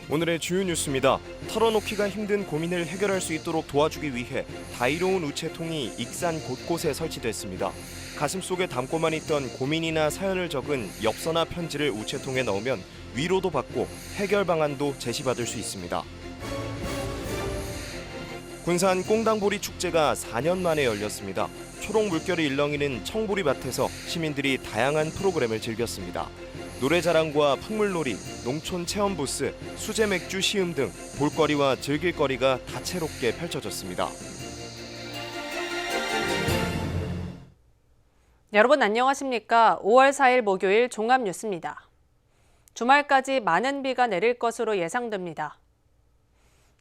오늘의 주요 뉴스입니다. 털어놓기가 힘든 고민을 해결할 수 있도록 도와주기 위해 다이로운 우체통이 익산 곳곳에 설치됐습니다. 가슴속에 담고만 있던 고민이나 사연을 적은 엽서나 편지를 우체통에 넣으면 위로도 받고 해결 방안도 제시받을 수 있습니다. 군산 꽁당보리 축제가 4년 만에 열렸습니다. 초록 물결이 일렁이는 청보리밭에서 시민들이 다양한 프로그램을 즐겼습니다. 노래자랑과 풍물놀이, 농촌 체험 부스, 수제 맥주 시음 등 볼거리와 즐길거리가 다채롭게 펼쳐졌습니다. 여러분 안녕하십니까? 5월 4일 목요일 종합뉴스입니다. 주말까지 많은 비가 내릴 것으로 예상됩니다.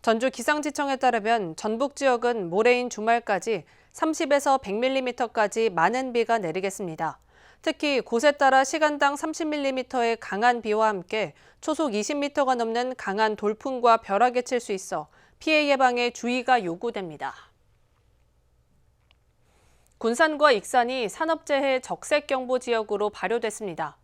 전주 기상지청에 따르면 전북 지역은 모레인 주말까지 30에서 100mm까지 많은 비가 내리겠습니다. 특히 곳에 따라 시간당 30mm의 강한 비와 함께 초속 20m가 넘는 강한 돌풍과 벼락이 칠 수 있어 피해 예방에 주의가 요구됩니다. 군산과 익산이 산업재해 적색경보 지역으로 발효됐습니다.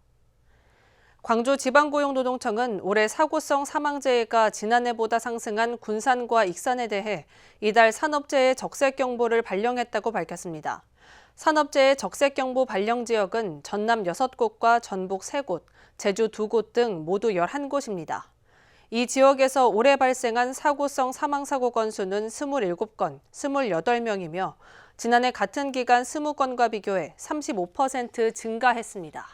광주지방고용노동청은 올해 사고성 사망재해가 지난해보다 상승한 군산과 익산에 대해 이달 산업재해 적색경보를 발령했다고 밝혔습니다. 산업재해 적색경보 발령 지역은 전남 6곳과 전북 3곳, 제주 2곳 등 모두 11곳입니다. 이 지역에서 올해 발생한 사고성 사망사고 건수는 27건, 28명이며 지난해 같은 기간 20건과 비교해 35% 증가했습니다.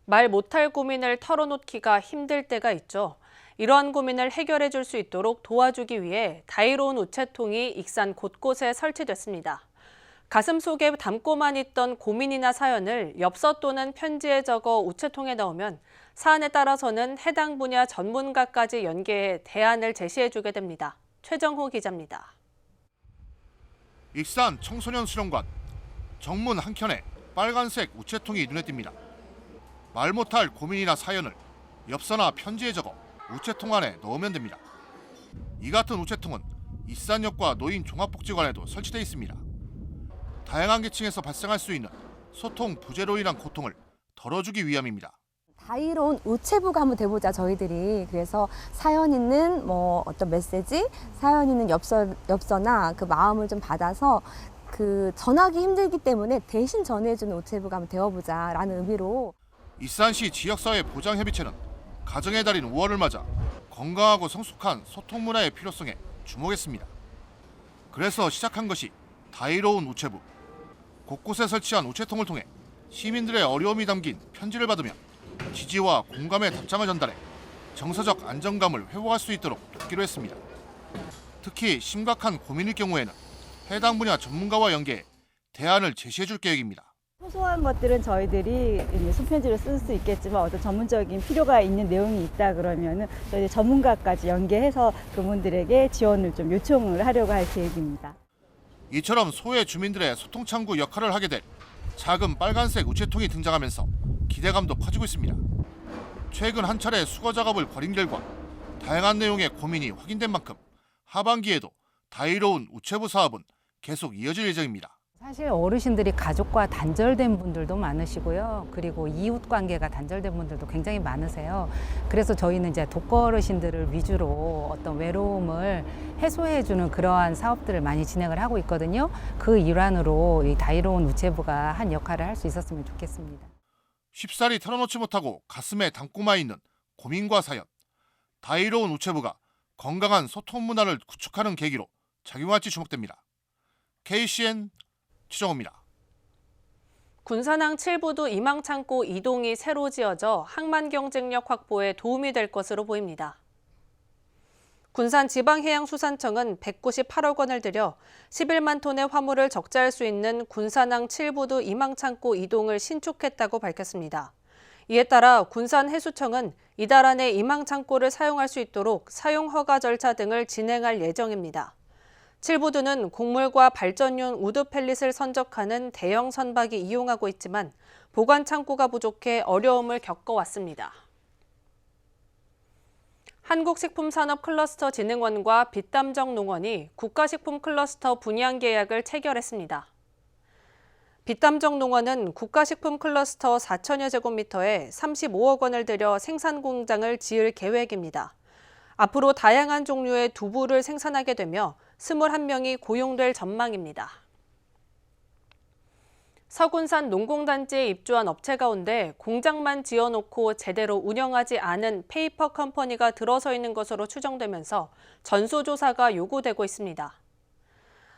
말 못할 고민을 털어놓기가 힘들 때가 있죠. 이러한 고민을 해결해 줄 수 있도록 도와주기 위해 다이로운 우체통이 익산 곳곳에 설치됐습니다. 가슴 속에 담고만 있던 고민이나 사연을 엽서 또는 편지에 적어 우체통에 넣으면 사안에 따라서는 해당 분야 전문가까지 연계해 대안을 제시해 주게 됩니다. 최정호 기자입니다. 익산 청소년 수련관, 정문 한켠에 빨간색 우체통이 눈에 띕니다. 말 못할 고민이나 사연을 엽서나 편지에 적어 우체통 안에 넣으면 됩니다. 이 같은 우체통은 익산역과 노인 종합복지관에도 설치되어 있습니다. 다양한 계층에서 발생할 수 있는 소통 부재로 인한 고통을 덜어주기 위함입니다. 다이로운 우체부가 한번 돼보자 저희들이. 그래서 사연 있는 어떤 메시지, 사연 있는 엽서나 그 마음을 좀 받아서 그 전하기 힘들기 때문에 대신 전해주는 우체부가 한번 되어보자라는 의미로. 익산시 지역사회 보장협의체는 가정의 달인 5월을 맞아 건강하고 성숙한 소통 문화의 필요성에 주목했습니다. 그래서 시작한 것이 다이로운 우체부. 곳곳에 설치한 우체통을 통해 시민들의 어려움이 담긴 편지를 받으며 지지와 공감의 답장을 전달해 정서적 안정감을 회복할 수 있도록 돕기로 했습니다. 특히 심각한 고민일 경우에는 해당 분야 전문가와 연계해 대안을 제시해 줄 계획입니다. 소소한 것들은 저희들이 손편지로 쓸 수 있겠지만 어떤 전문적인 필요가 있는 내용이 있다 그러면은 저희 전문가까지 연계해서 그분들에게 지원을 좀 요청을 하려고 할 계획입니다. 이처럼 소외 주민들의 소통 창구 역할을 하게 될 작은 빨간색 우체통이 등장하면서 기대감도 커지고 있습니다. 최근 한 차례 수거 작업을 벌인 결과 다양한 내용의 고민이 확인된 만큼 하반기에도 다이로운 우체부 사업은 계속 이어질 예정입니다. 사실 어르신들이 가족과 단절된 분들도 많으시고요. 그리고 이웃 관계가 단절된 분들도 굉장히 많으세요. 그래서 저희는 이제 독거어르신들을 위주로 어떤 외로움을 해소해주는 그러한 사업들을 많이 진행을 하고 있거든요. 그 일환으로 이 다이로운 우체부가 한 역할을 할 수 있었으면 좋겠습니다. 쉽사리 털어놓지 못하고 가슴에 담고만 있는 고민과 사연. 다이로운 우체부가 건강한 소통 문화를 구축하는 계기로 작용할지 주목됩니다. KCN 최정호입니다. 군산항 7부도 임항창고 이동이 새로 지어져 항만 경쟁력 확보에 도움이 될 것으로 보입니다. 군산지방해양수산청은 198억 원을 들여 11만 톤의 화물을 적재할 수 있는 군산항 7부도 임항창고 이동을 신축했다고 밝혔습니다. 이에 따라 군산해수청은 이달 안에 임항창고를 사용할 수 있도록 사용 허가 절차 등을 진행할 예정입니다. 7부두는 곡물과 발전용 우드 펠릿을 선적하는 대형 선박이 이용하고 있지만 보관 창고가 부족해 어려움을 겪어왔습니다. 한국식품산업클러스터진흥원과 빛담정 농원이 국가식품 클러스터 분양 계약을 체결했습니다. 빛담정 농원은 국가식품 클러스터 4천여 제곱미터에 35억 원을 들여 생산 공장을 지을 계획입니다. 앞으로 다양한 종류의 두부를 생산하게 되며 21명이 고용될 전망입니다. 서군산 농공단지에 입주한 업체 가운데 공장만 지어놓고 제대로 운영하지 않은 페이퍼 컴퍼니가 들어서 있는 것으로 추정되면서 전수조사가 요구되고 있습니다.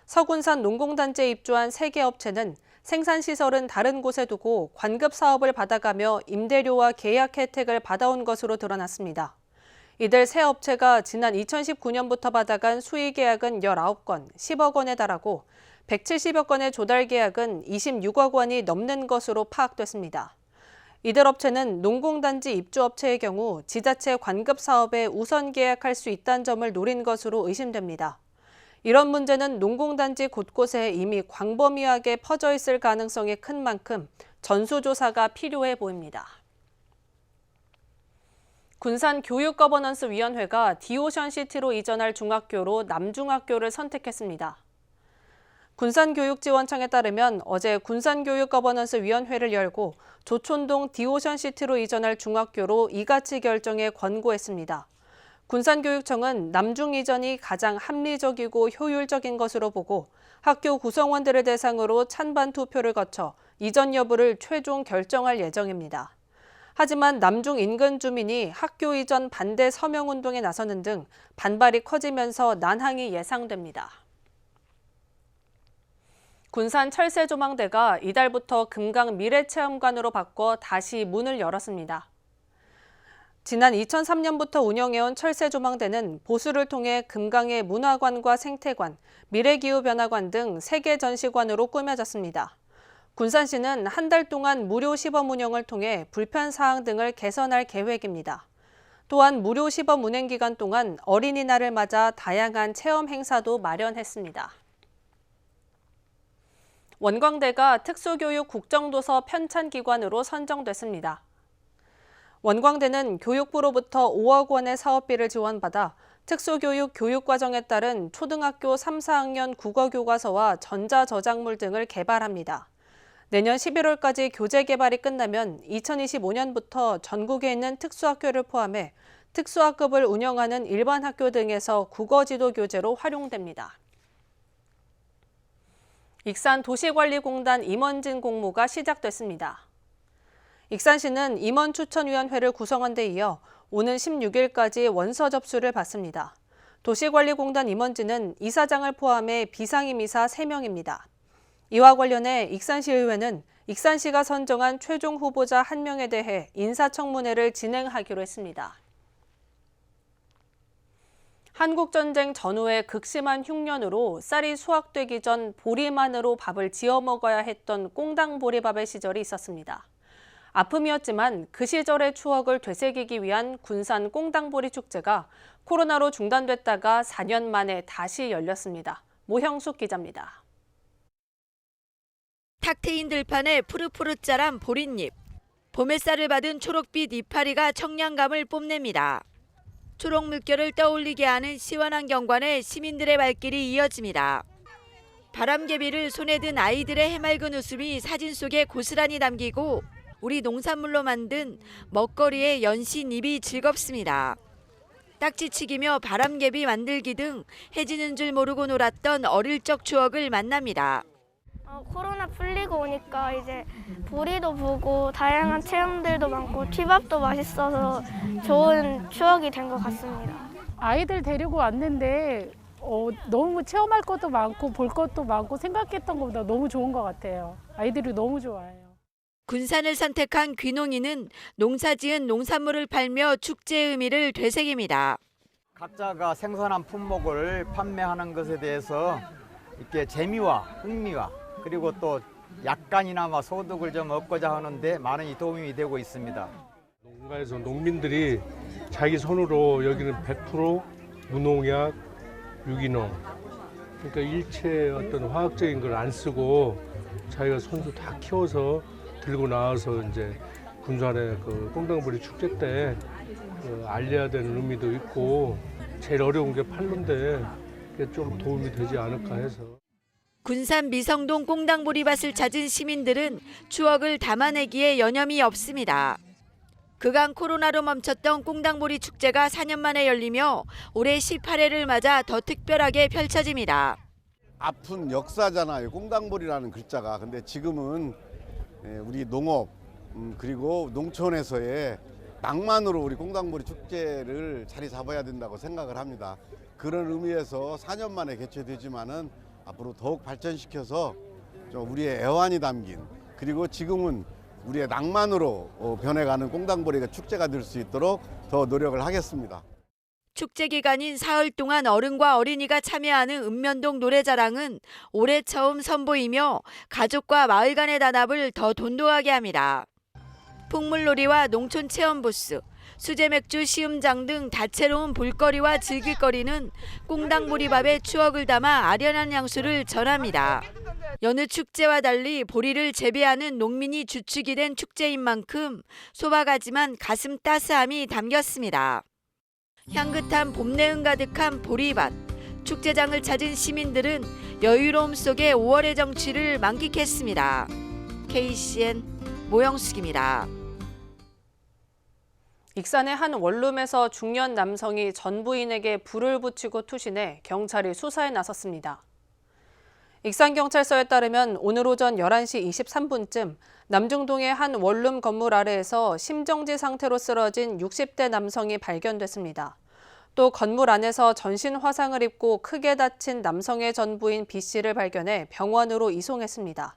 서군산 농공단지에 입주한 3개 업체는 생산시설은 다른 곳에 두고 관급 사업을 받아가며 임대료와 계약 혜택을 받아온 것으로 드러났습니다. 이들 세 업체가 지난 2019년부터 받아간 수의 계약은 19건, 10억 원에 달하고 170여 건의 조달 계약은 26억 원이 넘는 것으로 파악됐습니다. 이들 업체는 농공단지 입주업체의 경우 지자체 관급 사업에 우선 계약할 수 있다는 점을 노린 것으로 의심됩니다. 이런 문제는 농공단지 곳곳에 이미 광범위하게 퍼져 있을 가능성이 큰 만큼 전수조사가 필요해 보입니다. 군산 교육거버넌스위원회가 디오션시티로 이전할 중학교로 남중학교를 선택했습니다. 군산교육지원청에 따르면 어제 군산교육거버넌스위원회를 열고 조촌동 디오션시티로 이전할 중학교로 이같이 결정에 권고했습니다. 군산교육청은 남중 이전이 가장 합리적이고 효율적인 것으로 보고 학교 구성원들을 대상으로 찬반 투표를 거쳐 이전 여부를 최종 결정할 예정입니다. 하지만 남중 인근 주민이 학교 이전 반대 서명운동에 나서는 등 반발이 커지면서 난항이 예상됩니다. 군산 철새조망대가 이달부터 금강 미래체험관으로 바꿔 다시 문을 열었습니다. 지난 2003년부터 운영해온 철새조망대는 보수를 통해 금강의 문화관과 생태관, 미래기후변화관 등 3개 전시관으로 꾸며졌습니다. 군산시는 한 달 동안 무료 시범 운영을 통해 불편사항 등을 개선할 계획입니다. 또한 무료 시범 운행 기간 동안 어린이날을 맞아 다양한 체험 행사도 마련했습니다. 원광대가 특수교육 국정도서 편찬기관으로 선정됐습니다. 원광대는 교육부로부터 5억 원의 사업비를 지원받아 특수교육 교육과정에 따른 초등학교 3, 4학년 국어교과서와 전자저작물 등을 개발합니다. 내년 11월까지 교재 개발이 끝나면 2025년부터 전국에 있는 특수학교를 포함해 특수학급을 운영하는 일반 학교 등에서 국어지도 교재로 활용됩니다. 익산도시관리공단 임원진 공모가 시작됐습니다. 익산시는 임원추천위원회를 구성한 데 이어 오는 16일까지 원서 접수를 받습니다. 도시관리공단 임원진은 이사장을 포함해 비상임이사 3명입니다. 이와 관련해 익산시의회는 익산시가 선정한 최종 후보자 1명에 대해 인사청문회를 진행하기로 했습니다. 한국전쟁 전후의 극심한 흉년으로 쌀이 수확되기 전 보리만으로 밥을 지어 먹어야 했던 꽁당 보리밥의 시절이 있었습니다. 아픔이었지만 그 시절의 추억을 되새기기 위한 군산 꽁당보리 축제가 코로나로 중단됐다가 4년 만에 다시 열렸습니다. 모형숙 기자입니다. 탁 트인 들판에 푸릇푸릇 자란 보릿잎. 봄 햇살을 받은 초록빛 이파리가 청량감을 뽐냅니다. 초록 물결을 떠올리게 하는 시원한 경관에 시민들의 발길이 이어집니다. 바람개비를 손에 든 아이들의 해맑은 웃음이 사진 속에 고스란히 담기고 우리 농산물로 만든 먹거리의 연신입이 즐겁습니다. 딱지치기며 바람개비 만들기 등 해지는 줄 모르고 놀았던 어릴 적 추억을 만납니다. 코로나 풀리고 오니까 이제 보리도 보고 다양한 체험들도 많고 튀밥도 맛있어서 좋은 추억이 된 것 같습니다. 아이들 데리고 왔는데 너무 체험할 것도 많고 볼 것도 많고 생각했던 것보다 너무 좋은 것 같아요. 아이들이 너무 좋아해요. 군산을 선택한 귀농인은 농사지은 농산물을 팔며 축제의 의미를 되새깁니다. 각자가 생산한 품목을 판매하는 것에 대해서 이렇게 재미와 흥미와 그리고 또 약간이나마 소득을 좀 얻고자 하는데 많은 도움이 되고 있습니다. 농가에서 농민들이 자기 손으로 여기는 100% 무농약, 유기농, 그러니까 일체 어떤 화학적인 걸 안 쓰고 자기가 손수 다 키워서 들고 나와서 이제 군산의 그 꽁당보리 축제 때 알려야 되는 의미도 있고 제일 어려운 게 팔는데 좀 도움이 되지 않을까 해서. 군산 미성동 꽁당보리밭을 찾은 시민들은 추억을 담아내기에 여념이 없습니다. 그간 코로나로 멈췄던 꽁당보리 축제가 4년 만에 열리며 올해 18회를 맞아 더 특별하게 펼쳐집니다. 아픈 역사잖아요. 꽁당보리라는 글자가. 근데 지금은 우리 농업 그리고 농촌에서의 낭만으로 우리 꽁당보리 축제를 자리 잡아야 된다고 생각을 합니다. 그런 의미에서 4년 만에 개최되지만은 앞으로 더욱 발전시켜서 좀 우리의 애환이 담긴 그리고 지금은 우리의 낭만으로 변해가는 꽁당보리가 축제가 될 수 있도록 더 노력을 하겠습니다. 축제 기간인 사흘 동안 어른과 어린이가 참여하는 읍면동 노래자랑은 올해 처음 선보이며 가족과 마을 간의 단합을 더 돈독하게 합니다. 풍물놀이와 농촌 체험 부스, 수제맥주 시음장 등 다채로운 볼거리와 즐길거리는 꽁당보리밥의 추억을 담아 아련한 향수를 전합니다. 여느 축제와 달리 보리를 재배하는 농민이 주축이 된 축제인 만큼 소박하지만 가슴 따스함이 담겼습니다. 향긋한 봄내음 가득한 보리밭, 축제장을 찾은 시민들은 여유로움 속에 5월의 정취를 만끽했습니다. KCN 모영숙입니다. 익산의 한 원룸에서 중년 남성이 전 부인에게 불을 붙이고 투신해 경찰이 수사에 나섰습니다. 익산경찰서에 따르면 오늘 오전 11시 23분쯤 남중동의 한 원룸 건물 아래에서 심정지 상태로 쓰러진 60대 남성이 발견됐습니다. 또 건물 안에서 전신 화상을 입고 크게 다친 남성의 전 부인 B씨를 발견해 병원으로 이송했습니다.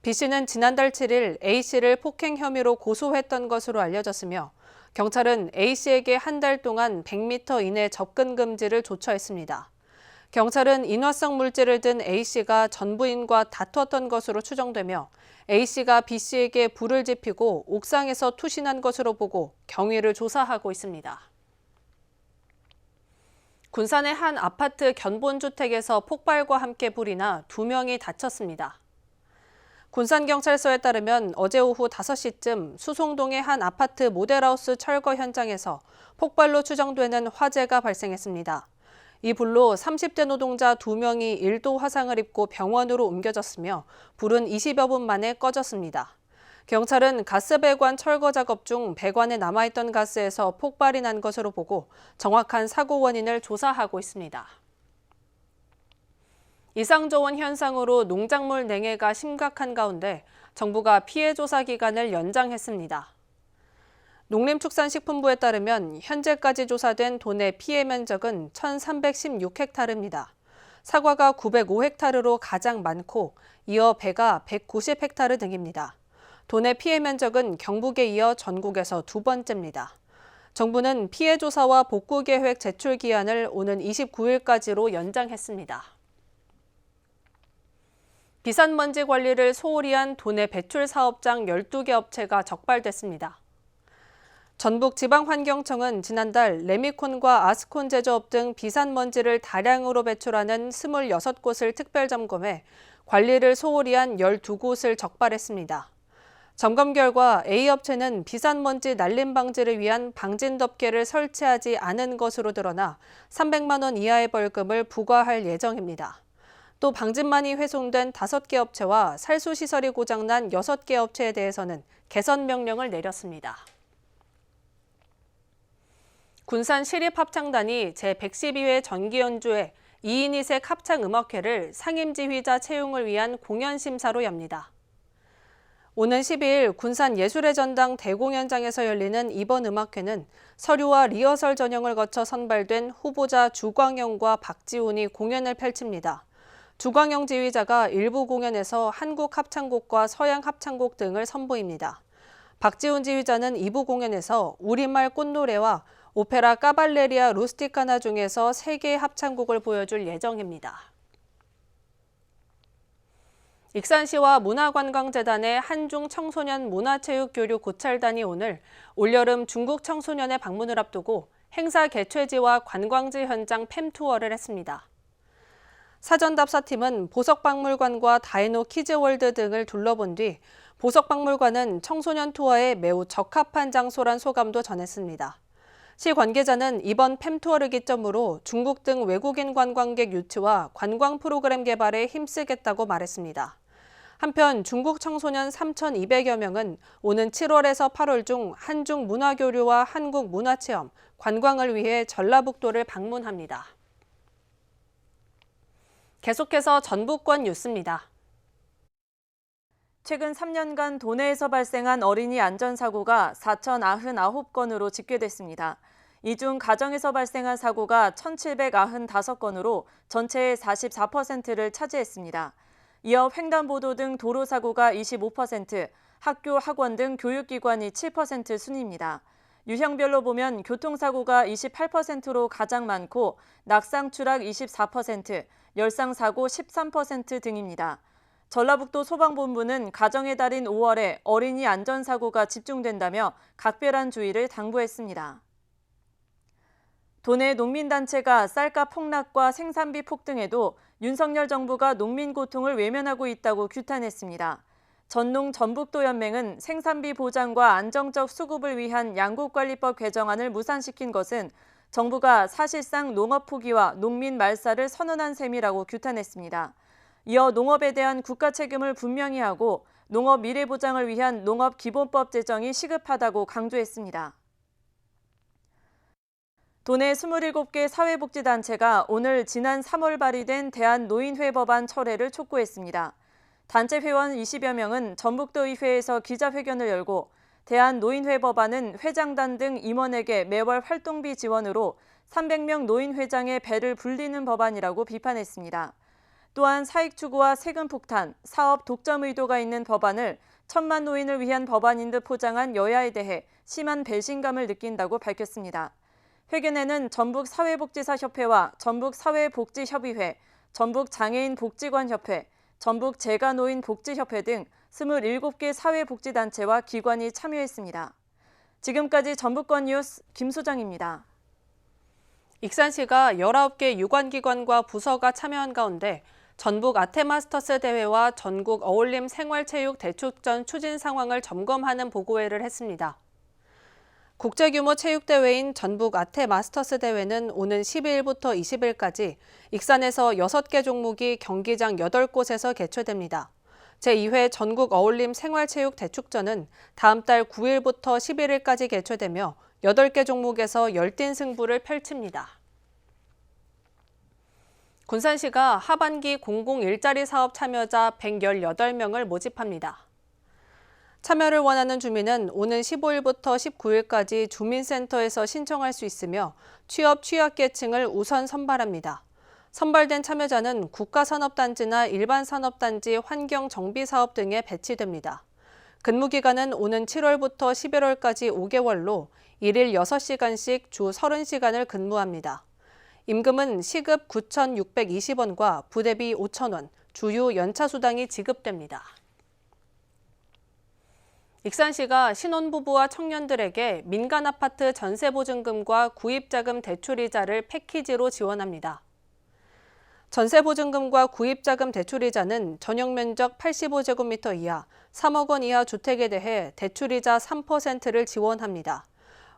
B씨는 지난달 7일 A씨를 폭행 혐의로 고소했던 것으로 알려졌으며 경찰은 A씨에게 한 달 동안 100m 이내 접근 금지를 조처했습니다. 경찰은 인화성 물질을 든 A씨가 전 부인과 다투었던 것으로 추정되며 A씨가 B씨에게 불을 지피고 옥상에서 투신한 것으로 보고 경위를 조사하고 있습니다. 군산의 한 아파트 견본주택에서 폭발과 함께 불이 나 2명이 다쳤습니다. 군산경찰서에 따르면 어제 오후 5시쯤 수송동의 한 아파트 모델하우스 철거 현장에서 폭발로 추정되는 화재가 발생했습니다. 이 불로 30대 노동자 2명이 1도 화상을 입고 병원으로 옮겨졌으며 불은 20여 분 만에 꺼졌습니다. 경찰은 가스 배관 철거 작업 중 배관에 남아있던 가스에서 폭발이 난 것으로 보고 정확한 사고 원인을 조사하고 있습니다. 이상저온 현상으로 농작물 냉해가 심각한 가운데 정부가 피해 조사 기간을 연장했습니다. 농림축산식품부에 따르면 현재까지 조사된 도내 피해 면적은 1,316헥타르입니다. 사과가 905헥타르로 가장 많고 이어 배가 190헥타르 등입니다. 도내 피해 면적은 경북에 이어 전국에서 두 번째입니다. 정부는 피해 조사와 복구 계획 제출 기한을 오는 29일까지로 연장했습니다. 비산먼지 관리를 소홀히 한 도내 배출 사업장 12개 업체가 적발됐습니다. 전북지방환경청은 지난달 레미콘과 아스콘 제조업 등 비산먼지를 다량으로 배출하는 26곳을 특별 점검해 관리를 소홀히 한 12곳을 적발했습니다. 점검 결과 A업체는 비산먼지 날림 방지를 위한 방진덮개를 설치하지 않은 것으로 드러나 300만 원 이하의 벌금을 부과할 예정입니다. 또 방진만이 훼손된 5개 업체와 살수시설이 고장난 6개 업체에 대해서는 개선 명령을 내렸습니다. 군산 시립합창단이 제112회 정기연주회 2인 2색 합창음악회를 상임지휘자 채용을 위한 공연심사로 엽니다. 오는 12일 군산 예술의 전당 대공연장에서 열리는 이번 음악회는 서류와 리허설 전형을 거쳐 선발된 후보자 주광영과 박지훈이 공연을 펼칩니다. 주광영 지휘자가 일부 공연에서 한국 합창곡과 서양 합창곡 등을 선보입니다. 박지훈 지휘자는 2부 공연에서 우리말 꽃노래와 오페라 까발레리아 루스티카나 중에서 3개의 합창곡을 보여줄 예정입니다. 익산시와 문화관광재단의 한중 청소년 문화체육교류 고찰단이 오늘 올여름 중국 청소년의 방문을 앞두고 행사 개최지와 관광지 현장 팸투어를 했습니다. 사전답사팀은 보석박물관과 다이노 키즈월드 등을 둘러본 뒤 보석박물관은 청소년 투어에 매우 적합한 장소란 소감도 전했습니다. 시 관계자는 이번 팸투어를 기점으로 중국 등 외국인 관광객 유치와 관광 프로그램 개발에 힘쓰겠다고 말했습니다. 한편 중국 청소년 3,200여 명은 오는 7월에서 8월 중 한중 문화교류와 한국 문화체험, 관광을 위해 전라북도를 방문합니다. 계속해서 전북권 뉴스입니다. 최근 3년간 도내에서 발생한 어린이 안전사고가 4,099건으로 집계됐습니다. 이 중 가정에서 발생한 사고가 1,795건으로 전체의 44%를 차지했습니다. 이어 횡단보도 등 도로사고가 25%, 학교, 학원 등 교육기관이 7% 순입니다. 유형별로 보면 교통사고가 28%로 가장 많고 낙상 추락 24%, 열상사고 13% 등입니다. 전라북도 소방본부는 가정의 달인 5월에 어린이 안전사고가 집중된다며 각별한 주의를 당부했습니다. 도내 농민단체가 쌀값 폭락과 생산비 폭등에도 윤석열 정부가 농민 고통을 외면하고 있다고 규탄했습니다. 전농 전북도연맹은 생산비 보장과 안정적 수급을 위한 양국관리법 개정안을 무산시킨 것은 정부가 사실상 농업 포기와 농민 말살을 선언한 셈이라고 규탄했습니다. 이어 농업에 대한 국가 책임을 분명히 하고 농업 미래 보장을 위한 농업기본법 제정이 시급하다고 강조했습니다. 도내 27개 사회복지단체가 오늘 지난 3월 발의된 대한노인회 법안 철회를 촉구했습니다. 단체 회원 20여 명은 전북도의회에서 기자회견을 열고 대한노인회 법안은 회장단 등 임원에게 매월 활동비 지원으로 300명 노인회장의 배를 불리는 법안이라고 비판했습니다. 또한 사익 추구와 세금 폭탄, 사업 독점 의도가 있는 법안을 1,000만 노인을 위한 법안인 듯 포장한 여야에 대해 심한 배신감을 느낀다고 밝혔습니다. 회견에는 전북사회복지사협회와 전북사회복지협의회, 전북장애인복지관협회, 전북재가노인복지협회 등 27개 사회복지단체와 기관이 참여했습니다. 지금까지 전북권 뉴스 김수정입니다. 익산시가 19개 유관기관과 부서가 참여한 가운데 전북 아테마스터스 대회와 전국 어울림 생활체육 대축전 추진 상황을 점검하는 보고회를 했습니다. 국제규모 체육대회인 전북 아테마스터스 대회는 오는 12일부터 20일까지 익산에서 6개 종목이 경기장 8곳에서 개최됩니다. 제2회 전국 어울림 생활체육 대축전은 다음 달 9일부터 11일까지 개최되며 8개 종목에서 열띤 승부를 펼칩니다. 군산시가 하반기 공공 일자리 사업 참여자 118명을 모집합니다. 참여를 원하는 주민은 오는 15일부터 19일까지 주민센터에서 신청할 수 있으며 취약계층을 우선 선발합니다. 선발된 참여자는 국가산업단지나 일반산업단지 환경정비사업 등에 배치됩니다. 근무기간은 오는 7월부터 11월까지 5개월로 일일 6시간씩 주 30시간을 근무합니다. 임금은 시급 9,620원과 부대비 5,000원, 주유 연차수당이 지급됩니다. 익산시가 신혼부부와 청년들에게 민간아파트 전세보증금과 구입자금 대출이자를 패키지로 지원합니다. 전세보증금과 구입자금 대출이자는 전용면적 85제곱미터 이하, 3억 원 이하 주택에 대해 대출이자 3%를 지원합니다.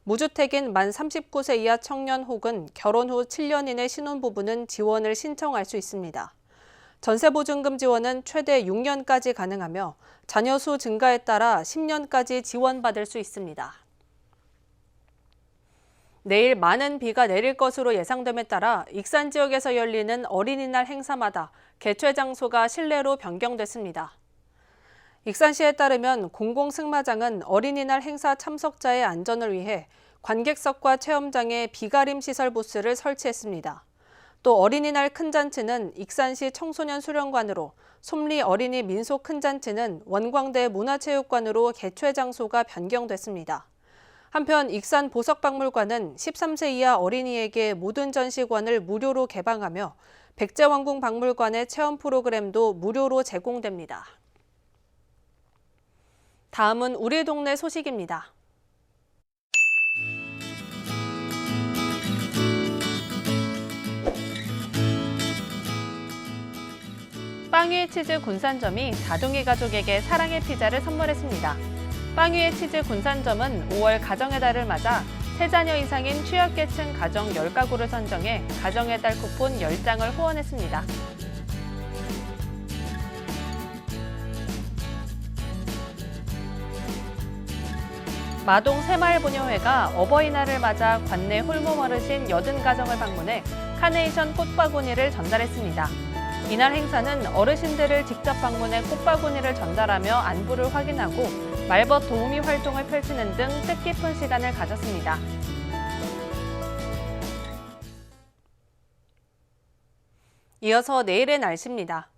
무주택인 만 39세 이하 청년 혹은 결혼 후 7년 이내 신혼부부는 지원을 신청할 수 있습니다. 전세보증금 지원은 최대 6년까지 가능하며 자녀 수 증가에 따라 10년까지 지원받을 수 있습니다. 내일 많은 비가 내릴 것으로 예상됨에 따라 익산 지역에서 열리는 어린이날 행사마다 개최 장소가 실내로 변경됐습니다. 익산시에 따르면 공공승마장은 어린이날 행사 참석자의 안전을 위해 관객석과 체험장에 비가림 시설 부스를 설치했습니다. 또 어린이날 큰잔치는 익산시 청소년 수련관으로, 솜리 어린이 민속 큰잔치는 원광대 문화체육관으로 개최 장소가 변경됐습니다. 한편 익산 보석박물관은 13세 이하 어린이에게 모든 전시관을 무료로 개방하며 백제왕궁 박물관의 체험 프로그램도 무료로 제공됩니다. 다음은 우리 동네 소식입니다. 빵위의 치즈 군산점이 다둥이 가족에게 사랑의 피자를 선물했습니다. 빵위의 치즈 군산점은 5월 가정의 달을 맞아 3자녀 이상인 취약계층 가정 10가구를 선정해 가정의 달 쿠폰 10장을 후원했습니다. 마동 새마을부녀회가 어버이날을 맞아 관내 홀몸 어르신 80가정을 방문해 카네이션 꽃바구니를 전달했습니다. 이날 행사는 어르신들을 직접 방문해 꽃바구니를 전달하며 안부를 확인하고 말벗 도우미 활동을 펼치는 등 뜻깊은 시간을 가졌습니다. 이어서 내일의 날씨입니다.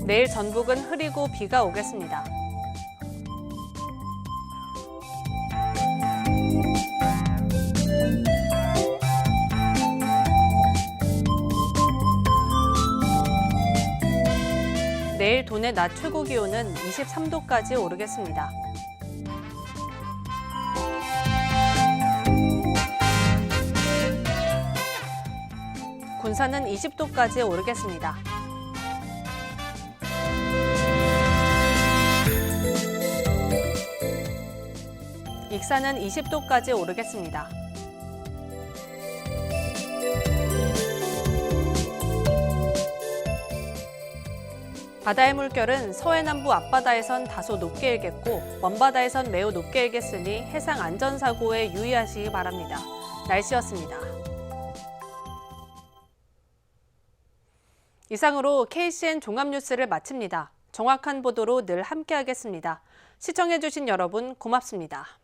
내일 전북은 흐리고 비가 오겠습니다. 내일 도내 낮 최고 기온은 23도까지 오르겠습니다. 군산은 20도까지 오르겠습니다. 익산은 20도까지 오르겠습니다. 바다의 물결은 서해남부 앞바다에선 다소 높게 일겠고 먼바다에선 매우 높게 일겠으니 해상 안전사고에 유의하시기 바랍니다. 날씨였습니다. 이상으로 KCN 종합뉴스를 마칩니다. 정확한 보도로 늘 함께하겠습니다. 시청해주신 여러분 고맙습니다.